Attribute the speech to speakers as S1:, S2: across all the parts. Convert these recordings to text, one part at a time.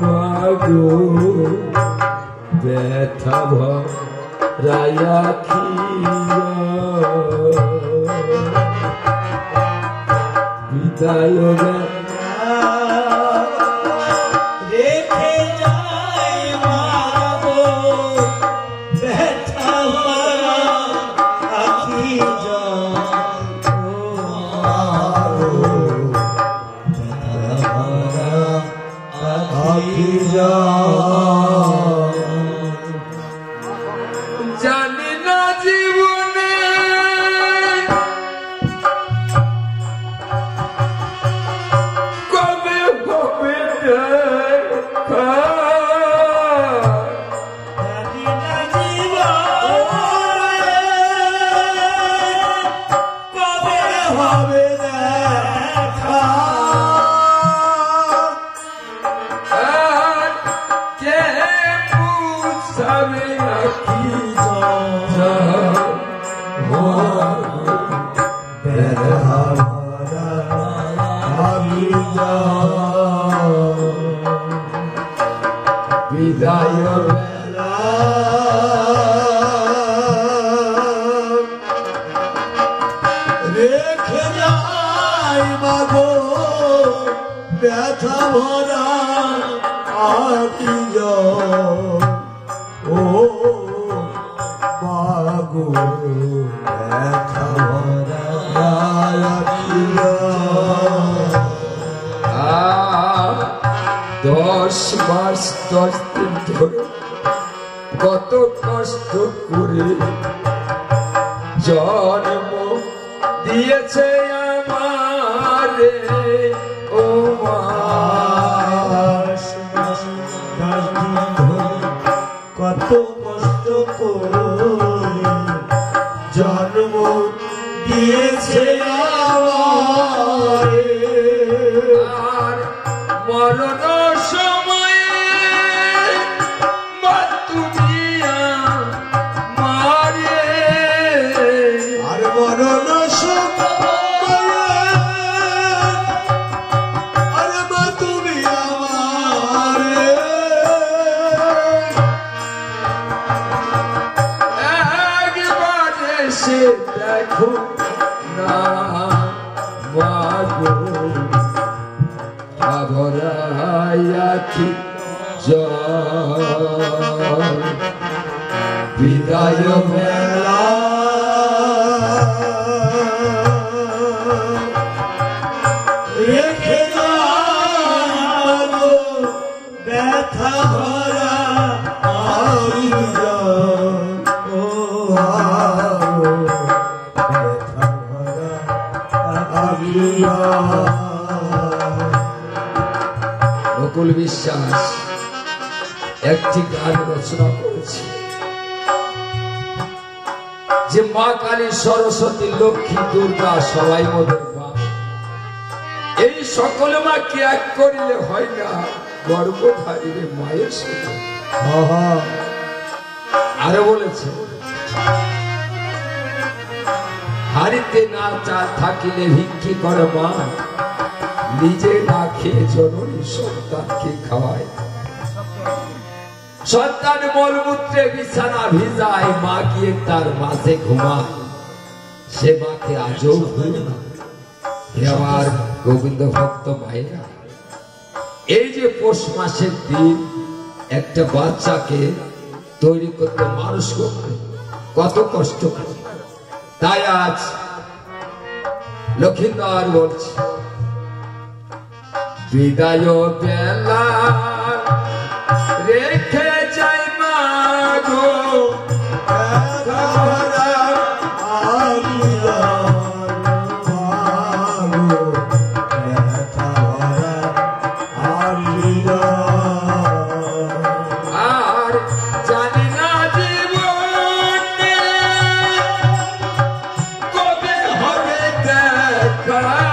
S1: মাগো ব্যথা ভরায়া বিদায় জানি না জীবনে কবে হবে জানি না জীবনে কবে হবে দেখা কে পুছাবে বিদায় রেখে যাই মাগো ব্যথা ভরা আকি ও মাগো ব্যথা ভরা আকি 10 মাস 10 দিন ধরে কত কষ্ট করে জন্ম দিয়েছে আমারে ও মা 10 দিন ধরে কত কষ্ট করে জন্ম দিয়েছে আমারে আর মরণ সময়ে মাতুমিয়া মারে আর মরণ সময়ে আর মাতুমিয়া মারে একবার এসে দেখো না মাগো ভরায়াছি বিদায় বেলা রেখে যাবো ব্যথা ভরা ব্যথা ভরা নকুল বিশ্বাস একটি গান রচনা করেছে যে মা কালী সরস্বতী লক্ষ্মী দুর্গা সবাই মোদের মা এই সকল মাকে এক করিলে হয় না গর্ভধারীর মায়ের সাথে আরো বলেছে হারিতে না চাল থাকিলে ভিক্ষি করে মা নিজে না খেয়ে জননী সন্তানকে খাওয়ায় সন্তান মলমূত্রে বিছানা ভিজায় মা গিয়ে তার মাঝে ঘুমায় সে মাকে আজও ভুলে না আমার গোবিন্দ ভক্ত ভাইরা এই যে পৌষ মাসের দিন একটা বাচ্চাকে তৈরি করতে মানুষ করতে কত কষ্ট করে তাই আজ লক্ষ্মীন্দর বলছে বিদায় বেলা রেখে যাই মাগো আর জানি না জীবনে কবে হবে দেখা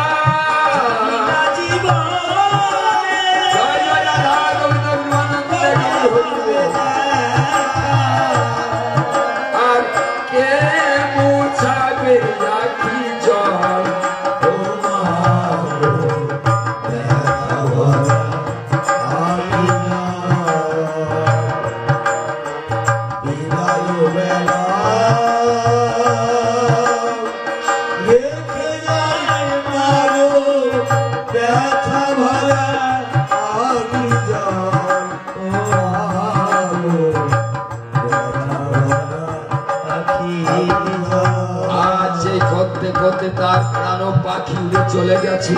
S1: চলে গেছে।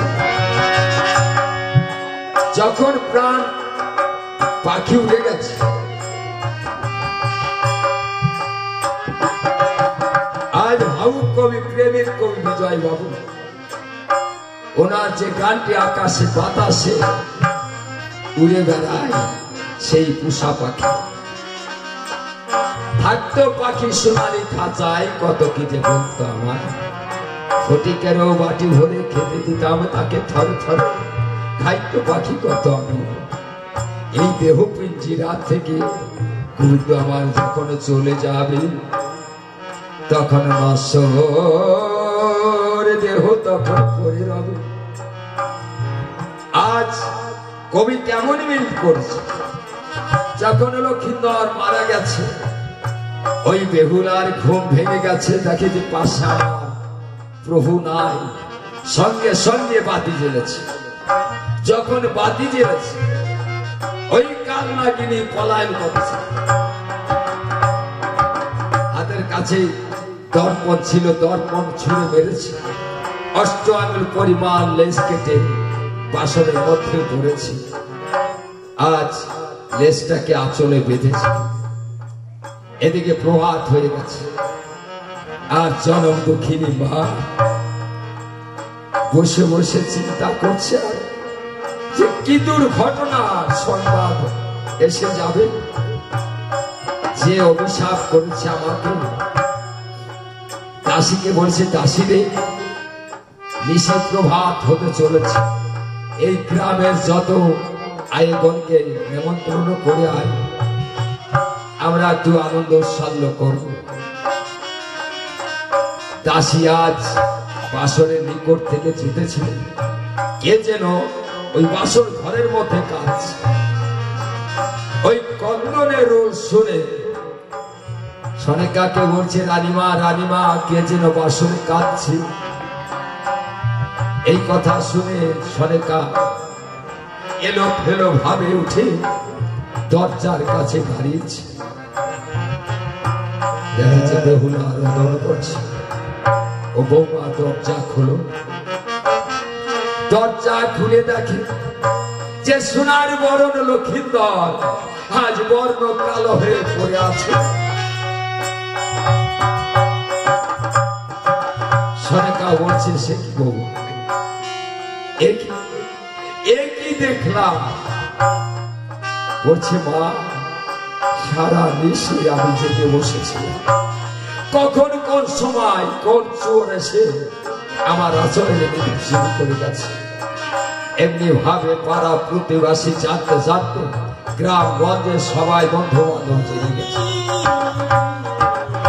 S1: যখন প্রাণ পাখি উড়ে গেছে, আজ ভাবুক কবি, প্রেমের কবি বিজয় বাবু, ওনার যে গানটি আকাশে বাতাসে উড়ে বেড়ায়, সেই পুষা পাখি থাকতো পাখি সোনালি খাঁচায়, কত কি যে বলতো আমার। ফটিকেরও বাটি ভরে খেতে দিতাম তাকে থরে থরে, খাইতো পাখি কত আমি। এই দেহ পিঞ্জিরা থেকে কিন্তু আমার যখন চলে যাবে, তখন নশ্বর দেহ তখন পড়ে রবে। আজ কবি কেমন মিল করছে, যখন লক্ষিন্দর মারা গেছে, ওই বেহুলার ঘুম ভেঙে গেছে, দেখে যে পাশে আমার প্রভু নাই। সঙ্গে সঙ্গে বাতি জ্বেলেছে। যখন বাতি জ্বেলেছে, ওই কালনাগিনী পলায়ন করছে। হাতের কাছে দর্পণ ছিল, দর্পণ ছুঁড়ে মেরেছে। 8 আঙুল পরিমাণ লেজ কেটে বাসনের মধ্যে পড়েছে। আজ লেজটাকে আঁচলে বেঁধেছে। এদিকে প্রভাত হয়ে গেছে, আর জনম দুঃখিনী মা বসে বসে চিন্তা করছে যে কি দুর্ঘটনার সংবাদ এসে যাবে। যে অভিশাপ করেছে আমাকে, দাসীকে বলছে, দাসী রে, নিশি প্রভাত হতে চলেছে, এই গ্রামের যত আয়োগণকে নেমন্ত্রণ করে আয়, আমরা একটু আনন্দ উৎসল্ল করব। দাসী আজ বাসরের নিকট থেকে ছুটেছিলেন। কে যেন ওই বাসর ঘরের মধ্যে কাজ, ওই কন্দনের রোল শুনে সনেকাকে বলছে, রানীমা রানীমা, কে যেন বাসরে কাঁদছে। এই কথা শুনে সনেকা এলো ফেলো ভাবে উঠে দরজার কাছে দাঁড়িয়েছে। দেখা যাচ্ছে বেহুলা রোদন করছে। ও বৌমা, দরজা খোলো। দরজা খুলে দেখে যে সোনার বরণ লক্ষিন্দর আজ বর্ণ কালো হয়ে পড়ে আছে। সনেকা বলছে, সে কি বৌমা, একই দেখলাম। বলছে, মা, সারা নিশি আমি জেগে বসেছিলাম। কখন কোন সময় কোন চোর এসে আমার আচরণে নিতে শুরু করে গেছে। এমনি ভাবে পাড়া প্রতিবাসী জানতে জানতে গ্রাম গঞ্জে সবাই বন্ধু বান্ধব জেগে গেছে।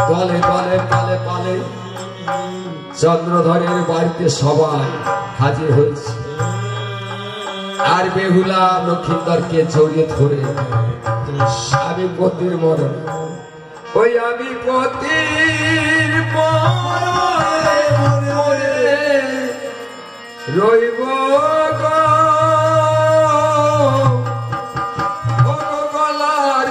S1: দলে দলে পালে পালে চন্দ্রধরের বাড়িতে সবাই হাজির হয়েছে। আর বেহুলা লক্ষিন্দরকে জড়িয়ে ধরে, আমি পতির মরণ, ওই আমি পতির মরে রইব গলার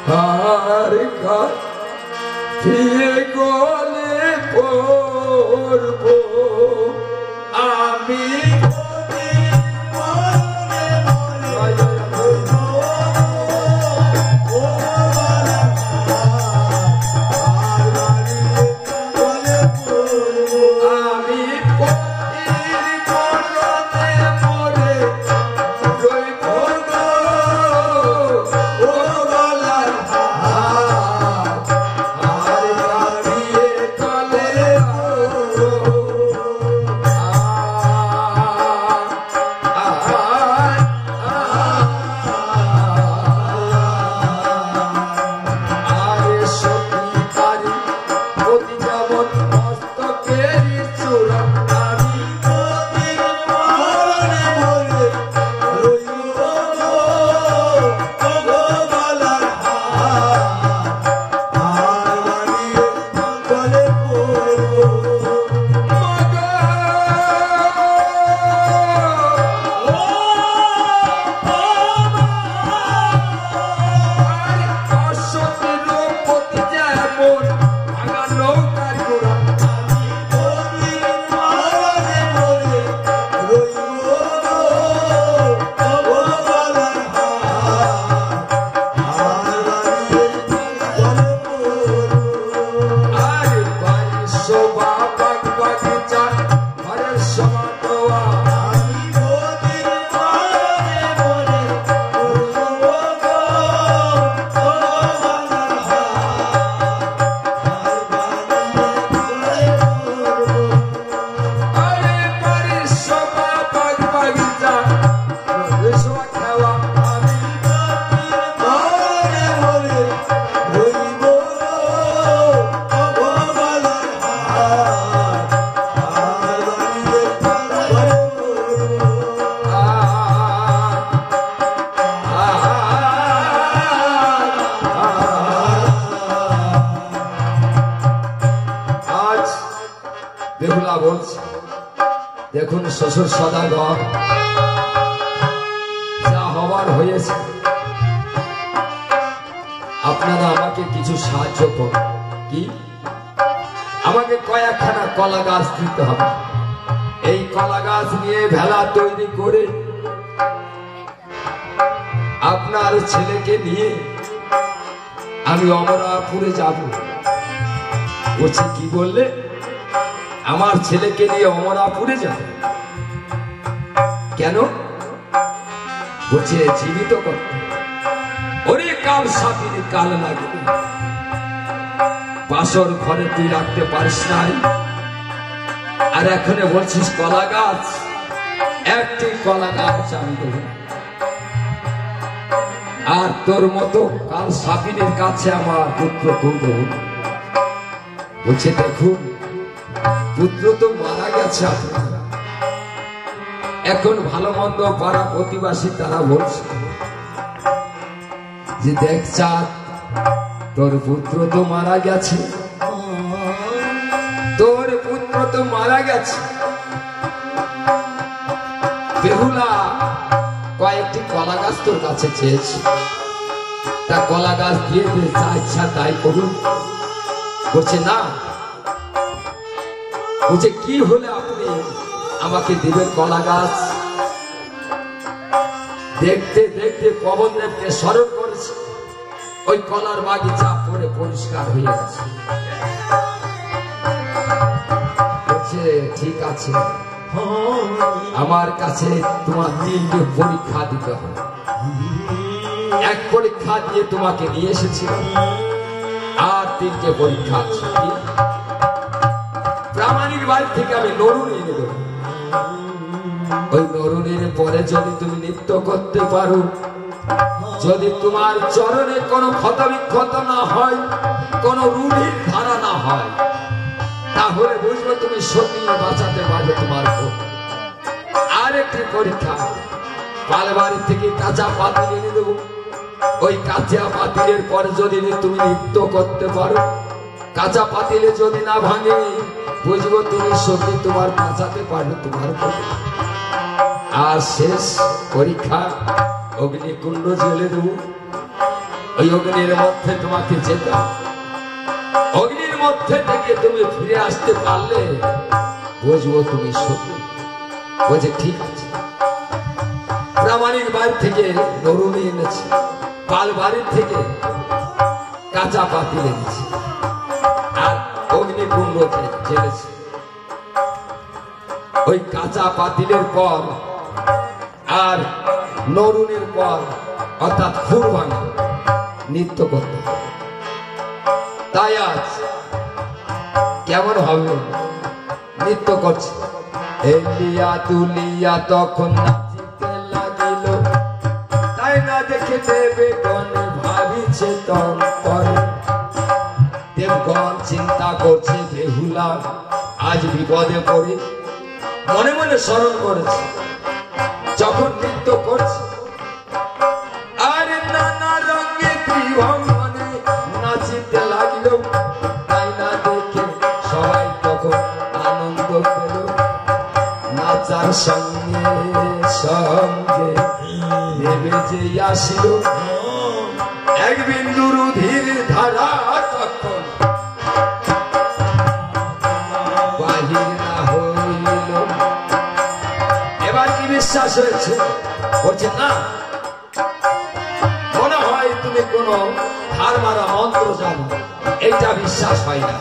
S1: হার কাটিয়ে গলে পড়ব আমি। শোভা বাগ বাগিচা ঘরের সমান দোয়া দেখুন শ্বশুর সদাগর যা হবার হয়েছে, আপনারা আমাকে কিছু সাহায্য করুন। কি? আমাকে কয়েকখানা কলা গাছ দিতে হবে। এই কলা গাছ নিয়ে ভেলা তৈরি করে আপনার ছেলেকে নিয়ে আমি অমরাপুরে যাব। বলছে কি বললে? আমার ছেলেকে নিয়ে অমরাপুরে যাবে? কেন? বলছে জীবিত করতে। ওরে কাল সাথীর কাল লাগে, বাসর ঘরে তুই রাখতে পারিস নাই, আর এখানে বলছিস কলা গাছ। একটি কলা গাছ আমি দেব, আর তোর মতো কাল সাপিনের কাছে আমার পুত্র কেউ দেব। বলছে দেখুন পুত্র তো মারা গেছে, আপনারা এখন ভালো মন্দ পাড়া প্রতিবাসী তারা বলছে যে দেখ চাঁদ, তোর পুত্র তো মারা গেছে, তোর পুত্র তো মারা গেছে। বেহুলা কয়েকটি কলা গাছ তোর কাছে চেয়েছে, তা কলা গাছ দিয়ে দে, যা ইচ্ছা তাই করুন। বলছে না। বলছে কি হলে আপনি আমাকে দিবেন কলা গাছ? দেখতে দেখতে পবনদেবকে স্মরণ করেছে, ওই কলার বাগিচা পরে পরিষ্কার হয়ে গেছে। বলছে ঠিক আছে, আমার কাছে তোমার 3টে পরীক্ষা দিতে হবে। এক পরীক্ষা দিয়ে তোমাকে নিয়ে এসেছি, আর 3টে পরীক্ষা আছে। প্রামাণিক বাড়ি থেকে আমি নরুন এনে দেব। ওই নরুনের পরে যদি তুমি নৃত্য করতে পারো, যদি তোমার চরণে কোনো ক্ষত বিক্ষত না হয়, কোনো রূঢ়ির ধারা না হয়, তাহলে বুঝবো তুমি সত্যি বাঁচাতে পারবে তোমার। আরেকটি পরীক্ষা, পালবাড়ি থেকে কাঁচা পাতিল এনে দেবো। ওই কাঁচা পাতিলের পরে যদি তুমি নৃত্য করতে পারো, কাঁচা পাতিলে যদি না ভাঙে, বুঝবো তুমি সত্যি তোমার বাঁচাতে পারবে তোমার। আর শেষ পরীক্ষা, অগ্নিকুণ্ড জ্বেলে দেবো। ওই অগ্নির মধ্যে তোমাকে যেতে, অগ্নির মধ্যে থেকে তুমি ফিরে আসতে পারলে বুঝবো তুমি সত্যি। বলছে ঠিক আছে। প্রামাণিক বাড়ি থেকে নরুনি এনেছি, পাল বাড়ির থেকে কাঁচা পাতিল এনেছি, আর অগ্নিকুণ্ড জ্বেলেছি। ওই কাঁচা পাতিলের পর আর নরুনির পর, অর্থাৎ খুর ভাঙা নৃত্য করতে। তাই আজ কেমন হবে নৃত্য করছে। এলিয়া তুলিয়া তখন নাচিতে লাগিল, তাই না দেখে দেবগণ ভাবিছে তখন। দেবগণ চিন্তা করছে বেহুলা আজ বিপদে পড়ে, মনে মনে স্মরণ করেছে যখন নৃত্য করছে। আর নানা রঙে ত্রিভঙ্গনে নাচিতে লাগিল, তাই না দেখে সবাই তখন আনন্দ পেল। নাচার সঙ্গে সঙ্গে নেমে যে আসিল এক বিন্দু রুধির ধারা, তখন বাহির না হইল। এবার কি বিশ্বাস হয়েছে? বলছে না, মনে হয় তুমি কোন ধার মারা মন্ত্র জানো, এইটা বিশ্বাস হয় না।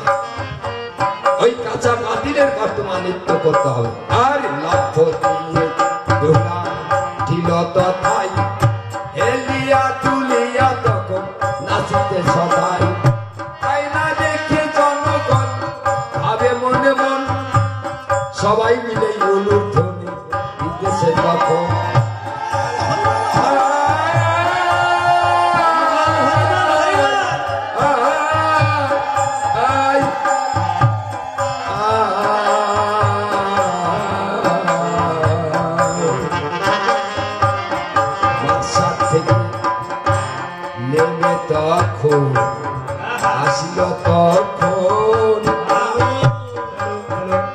S1: ওই কাঁচা মাটির বর্তমান নৃত্য করতে হবে। আর লক্ষ দিয়ে দোলা ঢিল তথাই হেলিয়া তুলিয়া তখন নাচিতে সবাই। আয়না দেখে জনগণ ভাবে মনে মন, সবাই মিলে উলুধ্বনি দিতেছে তখন। নেমে তখন আসিল তখন,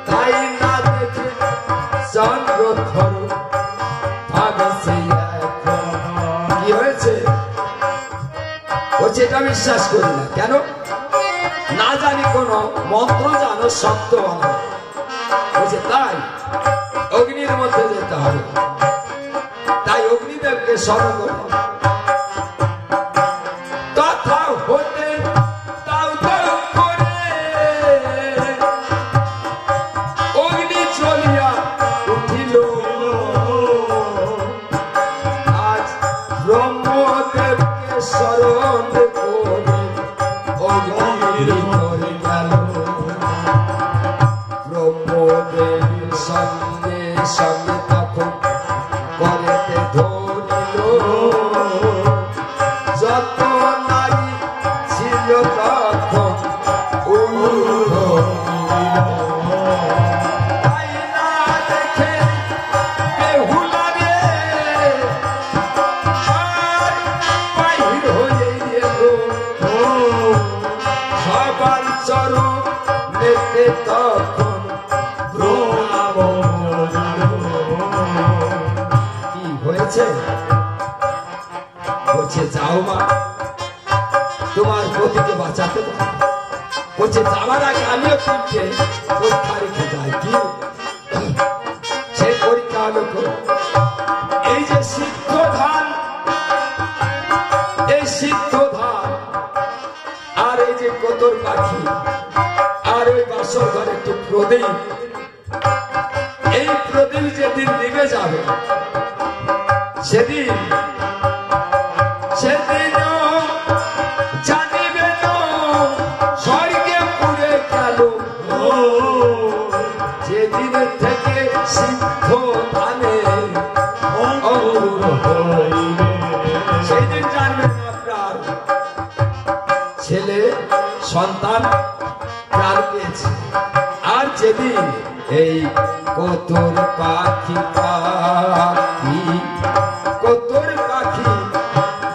S1: তাই না দেখে চন্দ্রধর ভাবেছে এখন কি হয়েছে। বলছে এটা বিশ্বাস করি না, কেন না জানি কোন মন্ত্র জানো শক্ত বানাও। বলছে তাই অগ্নির মধ্যে যেতে হবে, তাই অগ্নিদেবকে স্মরণ করো। বলছে যাও মা, তোমার পতিকে বাঁচাতে পারো। বলছে যাওয়ার আগে আমিও তিনটে পরীক্ষা রেখে যাই। কি সেই পরীক্ষা হলো এই যে সিদ্ধ ধান, এই সিদ্ধ ধান আর এই যে কতর পাখি আর ওই বাসর ঘরে একটি প্রদীপ, এই প্রদীপ যেদিন নিভে যাবে সেদিন জানিবে স্বর্গে পুড়ে গেল। যেদিন থেকে সিদ্ধ ধানে সেদিন জানবেন আপনার ছেলে সন্তান প্রাণ পেয়েছে। আর যেদিন এই কতর পাখি পাখি কতর পাখি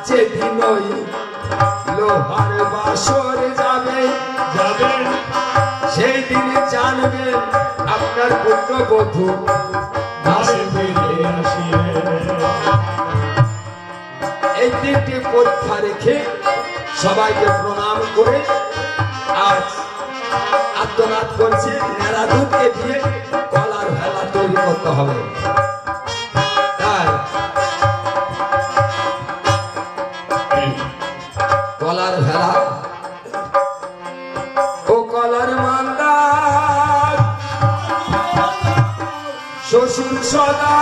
S1: যেদিন ওই লোহার বাসর যাবে সেই দিন জানবেন আপনার পুত্রবধূ এই তিনটি পরীক্ষা রেখে সবাইকে প্রণাম করে আজ আত্মনাদ করছে। নেড়া দুধকে দিয়ে কলার ভেলা তৈরি করতে হবে। তাই কলার ভেলা ও কলার মান্দা শ্বশুর সদা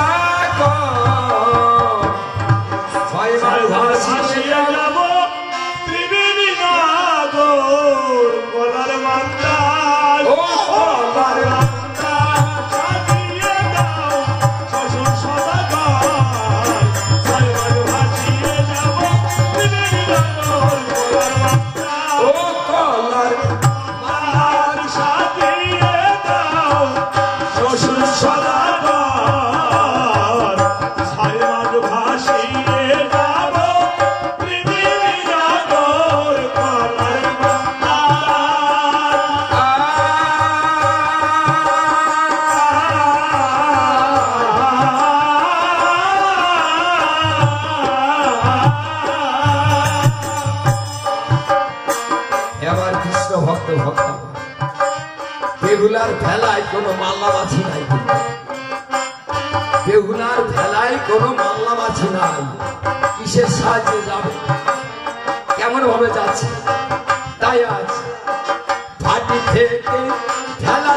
S1: বেহুলার ভেলায় কোনো মাল্লামাছি নাই, বেহুলার ভেলায় কোনো মাল্লামাছি নাই। কিসের সাহায্যে যাবে, কেমন ভাবে যাচ্ছে। তাই আজ ভাটি থেকে ভেলা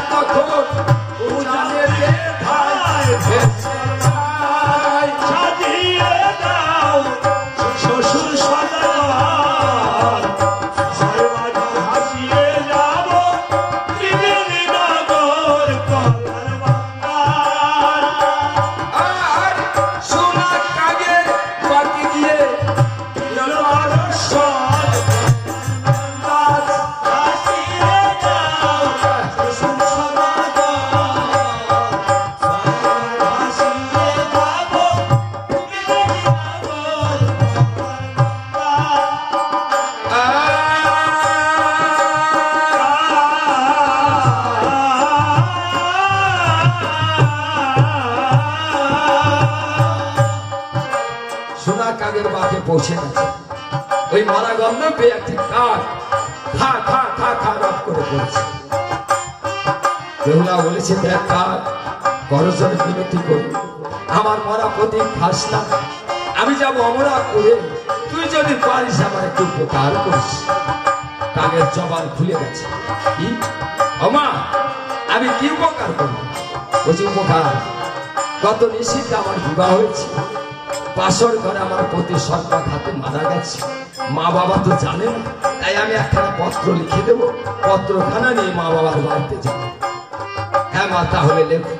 S1: পৌঁছে গেছে। ওই মারা গন্ধ পেয়ে একটি কাক খা খা খা খা রব করে পড়েছে। বেহুলা বলেছে, দেখ কাক, করজনে বিনতি করি, আমার মরা প্রতীক খাস না, আমি যাবো অমরা করে, তুই যদি পারিস আমার একটু উপকার করিস। কাকের জবান খুলে গেছে, কি ওমা, আমি কি উপকার করবো? বলছি, উপকার, গত নিশীথে আমার বিবাহ হয়েছে, বাসর ঘরে আমার প্রতি সর্বা খাতে মারা গেছে, মা বাবা তো জানে না, তাই আমি একখানা পত্র লিখে দেবো, পত্রখানা নিয়ে মা বাবার বাড়িতে যাব। হ্যাঁ মা, তাহলে লেখো।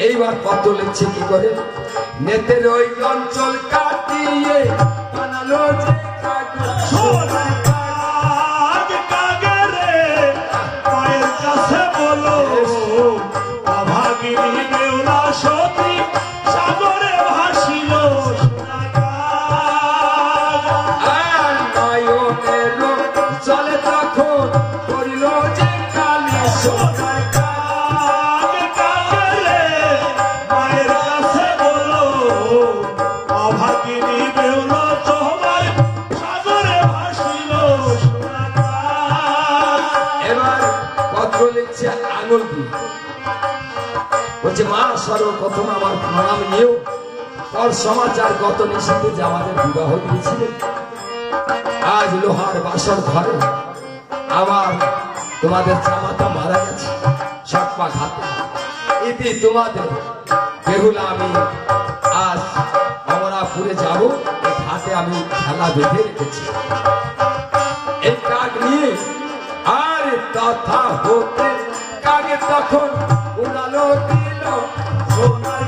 S1: এইবার পত্র লিখছে কি করে, নেতের ওই অঞ্চল কাটিয়ে বানালো যে আঙুল দিয়ে বলছে, মা সর্বপ্রথম আমার প্রণাম নিয়েও পর সমাচার গত নিশীথে যে আমাদের বিবাহ দিয়েছিলেন, আজ লোহার বাসর ঘরে আমার তোমাদের জামাতা মারা গেছে সপ্পা ঘাতে, ইতি তোমাদের বেহুলা আমি আজ অমরাপুরে যাব, ঘাটে আমি খেলা বেঁধে রেখেছি। এই কাক নিয়ে আর তথা হতে কাকে তখন উড়ালো দিল সোনার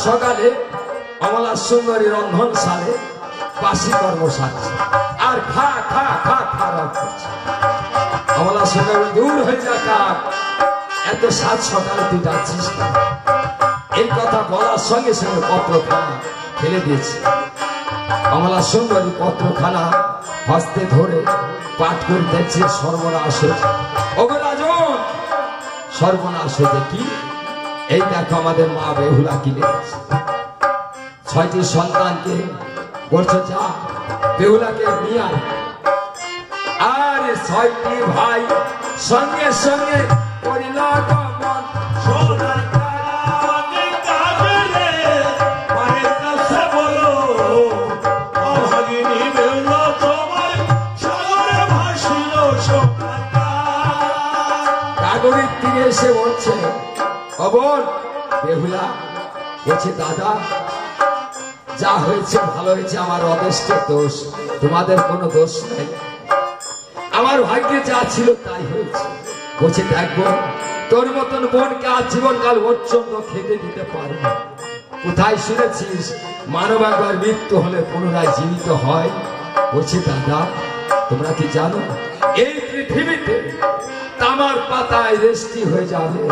S1: সকালে অমলার সুন্দরী রন্ধন সালে বাসি কর্ম সারছে আর খা খা খা খা রব করছে। অমলার সুন্দরী দূর হয়ে যা কাক, এত সাত সকালে তুই যাচ্ছিস না। এই কথা বলার সঙ্গে সঙ্গে পত্রখানা ফেলে দিয়েছে। অমলার সুন্দরী পত্রখানা হস্তে ধরে পাঠ করে দেখছে, সর্বনাশ হয়েছে। ওগো রাজন, সর্বনাশ হয়েছে কি? এই দেখো আমাদের মা বেহুলা কি লিখেছে, 6টি সন্তানকে বলছো যা বেহুলাকে নিয়ে আয়, আর 6টি ভাই সঙ্গে সঙ্গে করিল গমন সোনার কাগরের তীরে এসে বলছে, অবন বেহুলা বলছে, দাদা যা হয়েছে ভালো হয়েছে, আমার অদেষ্টের দোষ, তোমাদের কোনো দোষ নেই, আমার ভাগ্যে যা ছিল তাই হয়েছে। বলছে, দেখবো তোর মতন বোনকে আজ জীবনকাল পর্যন্ত খেতে দিতে পারবো না। কোথায় শুনেছিস মানব একবার মৃত্যু হলে পুনরায় জীবিত হয়? বলছে, দাদা তোমরা কি জানো এই পৃথিবীতে তামার পাতায় রেষ্টি হয়ে যাবে,